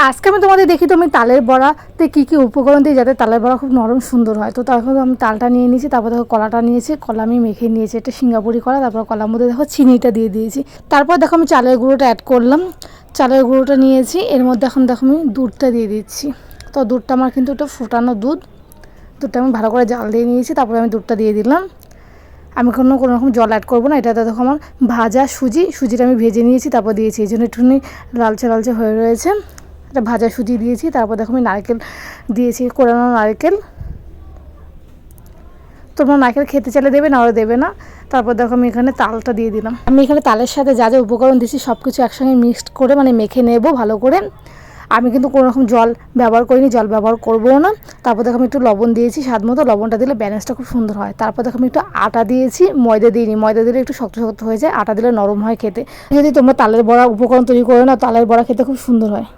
আজকে আমি তোমাদের দেখি তো আমি তালের বড়াতে কী কী উপকরণ দিই যাতে তালের বড়া খুব নরম সুন্দর হয়। তো তারপর আমি তালটা নিয়ে নিয়েছি, তারপর দেখো কলাটা নিয়েছি, কলা আমি মেখে নিয়েছি, এটা সিঙ্গাপুরি কলা। তারপর কলার মধ্যে দেখো চিনিটা দিয়ে দিয়েছি। তারপর দেখো আমি চালের গুঁড়োটা অ্যাড করলাম, চালের গুঁড়োটা নিয়েছি, এর মধ্যে এখন দেখো আমি দুধটা দিয়ে দিচ্ছি। তো দুধটা আমার কিন্তু একটু ফোটানো দুধটা আমি ভালো করে জাল দিয়ে নিয়েছি। তারপরে আমি দুধটা দিয়ে দিলাম। আমি কোনো রকম জল অ্যাড করবো না। এটাতে দেখো আমার ভাজা সুজিটা আমি ভেজে নিয়েছি, তারপর দিয়েছি, এই জন্য একটুখানি লালচে লালচে হয়ে রয়েছে। এটা ভাজা সুজি দিয়েছি। তারপর দেখো আমি নারকেল দিয়েছি, কোরানো নারকেল। তোমরা নারকেল খেতে চাইলে দেবে, না ওরা দেবে না। তারপর দেখো আমি এখানে তালটা দিয়ে দিলাম। আমি এখানে তালের সাথে যা যা উপকরণ দিয়েছি সব কিছু একসঙ্গে মিক্সড করে মেখে নেব ভালো করে। আমি কিন্তু কোনো রকম জল ব্যবহার করিনি, জল ব্যবহার করবো না। তারপর দেখো আমি একটু লবণ দিয়েছি স্বাদ মতো, লবণটা দিলে ব্যালেন্সটা খুব সুন্দর হয়। তারপর দেখো আমি একটু আটা দিয়েছি, ময়দা দিইনি, ময়দা দিলে একটু শক্ত শক্ত হয়ে যায়, আটা দিলে নরম হয় খেতে। যদি তোমরা তালের বড়া উপকরণ তৈরি করো না, তালের বড়া খেতে খুব সুন্দর হয়।